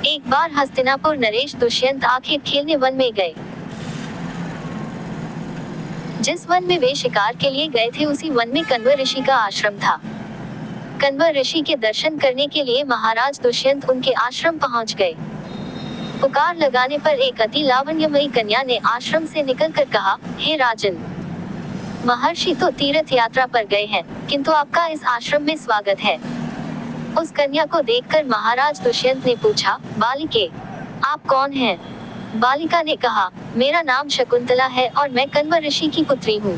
एक बार हस्तिनापुर नरेश दुष्यंत आखिर खेलने वन में गए। जिस वन में वे शिकार के लिए गए थे उसी वन में कण्व ऋषि का आश्रम था। कण्व ऋषि के दर्शन करने के लिए महाराज दुष्यंत उनके आश्रम पहुंच गए। पुकार लगाने पर एक अति लावण्यमयी कन्या ने आश्रम से निकलकर कहा, हे राजन, महर्षि तो तीर्थ यात्रा पर गए हैं, किंतु आपका इस आश्रम में स्वागत है। उस कन्या को देखकर महाराज दुष्यंत ने पूछा, बालिके, आप कौन हैं? बालिका ने कहा, मेरा नाम शकुंतला है और मैं कण्व ऋषि की पुत्री हूँ।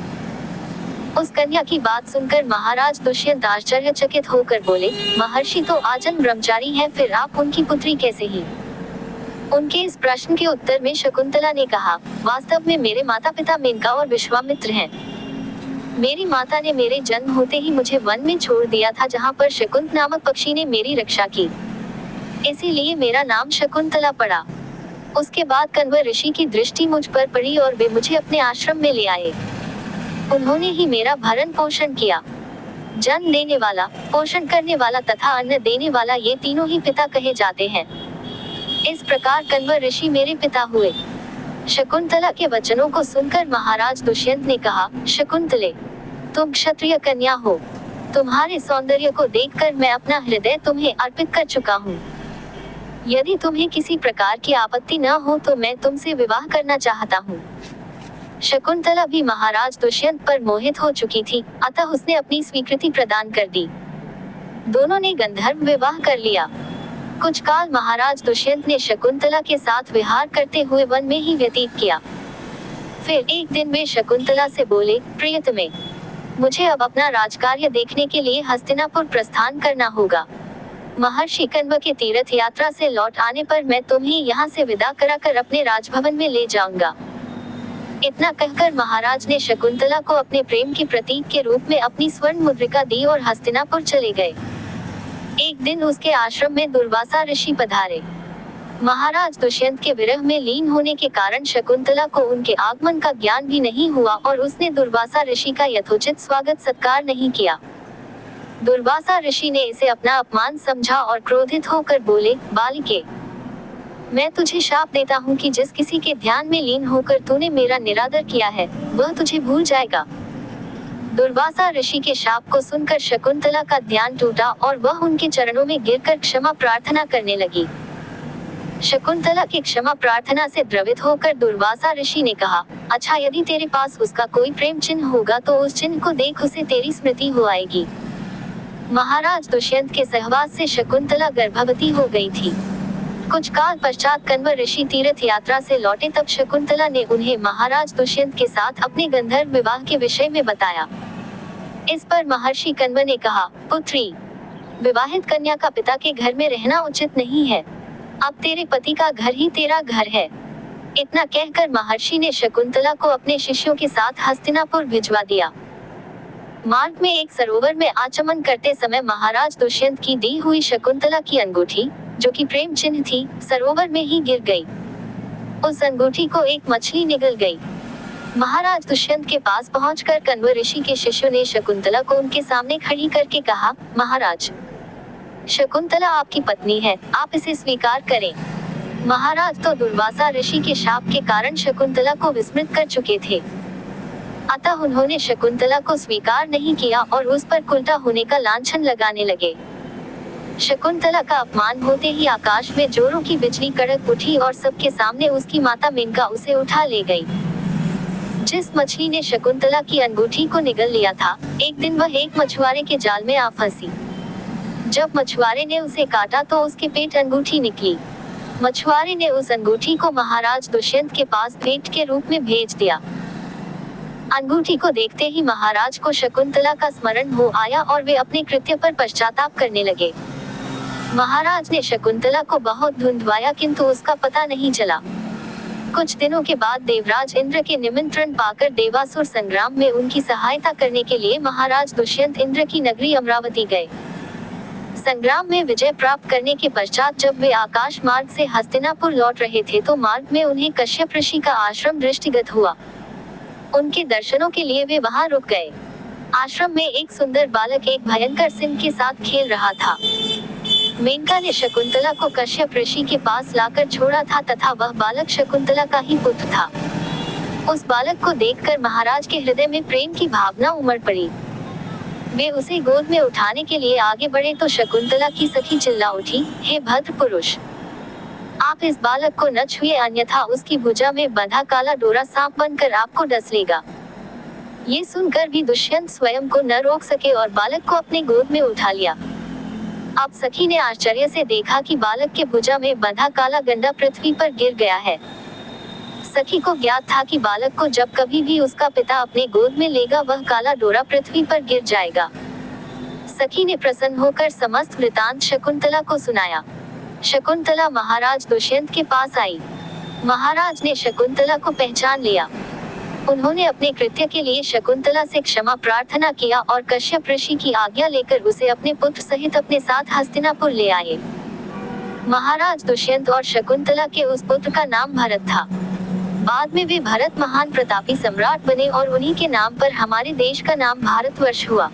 उस कन्या की बात सुनकर महाराज दुष्यंत आश्चर्यचकित होकर बोले, महर्षि तो आजन्म ब्रह्मचारी हैं, फिर आप उनकी पुत्री कैसे ही? उनके इस प्रश्न के उत्तर में शकुंतला ने कहा, वास्तव में मेरे माता पिता मेनका और विश्वामित्र हैं। मेरी माता ने मेरे जन्म होते ही मुझे वन में छोड़ दिया था, जहाँ पर शकुंत नामक पक्षी ने मेरी रक्षा की, इसीलिए मेरा नाम शकुंतला पड़ा। उसके बाद कण्व ऋषि की दृष्टि मुझ पर पड़ी और वे मुझे अपने आश्रम में ले आए। उन्होंने ही मेरा भरण पोषण किया। जन्म देने वाला, पोषण करने वाला तथा अन्न देने वाला, ये तीनों ही पिता कहे जाते हैं। इस प्रकार कण्व ऋषि मेरे पिता हुए। शकुंतला के वचनों को सुनकर महाराज दुष्यंत ने कहा, शकुंतले, तुम क्षत्रिय कन्या हो। तुम्हारे सौंदर्य को देखकर मैं अपना हृदय तुम्हें अर्पित कर चुका हूँ। यदि तुम्हें किसी प्रकार की आपत्ति न हो तो मैं तुमसे विवाह करना चाहता हूँ। शकुंतला भी महाराज दुष्यंत पर मोहित हो चुकी थी, अतः उसने अपनी स्वीकृति प्रदान कर दी। दोनों ने गंधर्व विवाह कर लिया। कुछ काल महाराज दुष्यंत ने शकुंतला के साथ विहार करते हुए वन में ही व्यतीत किया। फिर एक दिन वे शकुंतला से बोले, प्रियतमे, मुझे अब अपना राजकार्य देखने के लिए हस्तिनापुर प्रस्थान करना होगा। महर्षि कण्व के तीर्थ यात्रा से लौट आने पर मैं तुम्हें यहाँ से विदा कराकर अपने राजभवन में ले जाऊंगा। इतना कहकर महाराज ने शकुंतला को अपने प्रेम के प्रतीक के रूप में अपनी स्वर्ण मुद्रिका दी और हस्तिनापुर चले गए। एक दिन उसके आश्रम में दुर्वासा ऋषि पधारे। महाराज दुष्यंत के विरह में लीन होने के कारण शकुंतला को उनके आगमन का ज्ञान भी नहीं हुआ और उसने दुर्वासा ऋषि का यथोचित स्वागत सत्कार नहीं किया। दुर्वासा ऋषि ने इसे अपना अपमान समझा और क्रोधित होकर बोले, बालिके, मैं तुझे शाप देता हूँ कि जिस किसी के ध्यान में लीन होकर तूने मेरा निरादर किया है, वह तुझे भूल जाएगा। दुर्वासा ऋषि के शाप को सुनकर शकुंतला का ध्यान टूटा और वह उनके चरणों में गिरकर क्षमा प्रार्थना करने लगी। शकुंतला की क्षमा प्रार्थना से द्रवित होकर दुर्वासा ऋषि ने कहा, अच्छा, यदि तेरे पास उसका कोई प्रेम चिन्ह होगा तो उस चिन्ह को देख उसे तेरी स्मृति हो आएगी। महाराज दुष्यंत के सहवास से शकुंतला गर्भवती हो गई थी। कुछ काल पश्चात कण्व ऋषि तीर्थ यात्रा से लौटे तब शकुंतला ने उन्हें महाराज दुष्यंत के साथ अपने गंधर्व विवाह के विषय में बताया। इस पर महर्षि कण्व ने कहा, पुत्री, विवाहित कन्या का पिता के घर में रहना उचित नहीं है। अब तेरे पति का घर ही तेरा घर है। इतना कहकर महर्षि ने शकुंतला को अपने शिष्यों के साथ हस्तिनापुर भिजवा दिया। मार्ग में एक सरोवर में आचमन करते समय महाराज दुष्यंत की दी हुई शकुंतला की अंगूठी, जो कि प्रेम चिन्ह थी, सरोवर में ही गिर गई। उस अंगूठी को एक मछली निगल गई। महाराज दुष्यंत के पास पहुंचकर कण्व ऋषि के शिष्यों ने शकुंतला को उनके सामने खड़ी करके कहा, महाराज, शकुंतला आपकी पत्नी है, आप इसे स्वीकार करें। महाराज तो दुर्वासा ऋषि के शाप के कारण शकुंतला को विस्मृत कर चुके थे, अतः उन्होंने शकुंतला को स्वीकार नहीं किया और उस पर उल्टा होने का लांछन लगाने लगे। शकुंतला का अपमान होते ही आकाश में जोरों की बिजली कड़क उठी और सबके सामने उसकी माता मेनका उसे उठा ले गई। जिस मछली ने शकुंतला की अंगूठी को निगल लिया था, एक दिन वह एक मछुआरे के जाल में आ फंसी। जब मछुआरे ने उसे काटा तो उसके पेट अंगूठी निकली। मछुआरे ने उस अंगूठी को महाराज दुष्यंत के पास भेंट के रूप में भेज दिया। अंगूठी को देखते ही महाराज को शकुंतला का स्मरण हो आया और वे अपने कृत्य पर पश्चाताप करने लगे। महाराज ने शकुंतला को बहुत ढूंढवाया किंतु उसका पता नहीं चला। कुछ दिनों के बाद देवराज इंद्र के निमंत्रण पाकर देवासुर संग्राम में उनकी सहायता करने के लिए महाराज दुष्यंत इंद्र की नगरी अमरावती गए। संग्राम में विजय प्राप्त करने के पश्चात जब वे आकाश मार्ग से हस्तिनापुर लौट रहे थे तो मार्ग में उन्हें कश्यप ऋषि का आश्रम दृष्टिगत हुआ। उनके दर्शनों के लिए वे वहां रुक गए। आश्रम में एक सुंदर बालक एक भयंकर सिंह के साथ खेल रहा था। मेनका ने शकुंतला को कश्यप ऋषि के पास लाकर छोड़ा था तथा वह बालक शकुंतला का ही पुत्र था। उस बालक को देखकर महाराज के हृदय में प्रेम की भावना उमड़ पड़ी। वे उसे गोद में उठाने के लिए आगे बढ़े तो शकुंतला की सखी चिल्ला उठी, हे भद्र पुरुष, आप इस बालक को न छुए अन्यथा उसकी भुजा में बंधा काला डोरा सांप बनकर आपको डस लेगा। ये सुनकर भी दुष्यंत स्वयं को न रोक सके और बालक को अपने गोद में उठा लिया। अब सखी ने आश्चर्य से देखा कि बालक के भुजा में बंधा काला गंडा पृथ्वी पर गिर गया है। सखी को ज्ञात था कि बालक को जब कभी भी उसका पिता अपने गोद में लेगा वह काला डोरा पृथ्वी पर गिर जाएगा। सखी ने प्रसन्न होकर समस्त वृतांत शकुंतला को सुनाया। शकुंतला महाराज दुष्यंत के पास आई। महाराज ने शकुंतला को पहचान लिया। उन्होंने अपने कृत्य के लिए शकुंतला से क्षमा प्रार्थना किया और कश्यप ऋषि की आज्ञा लेकर उसे अपने पुत्र सहित अपने साथ हस्तिनापुर ले आए। महाराज दुष्यंत और शकुंतला के उस पुत्र का नाम भरत था। बाद में वे भरत महान प्रतापी सम्राट बने और उन्हीं के नाम पर हमारे देश का नाम भारतवर्ष हुआ।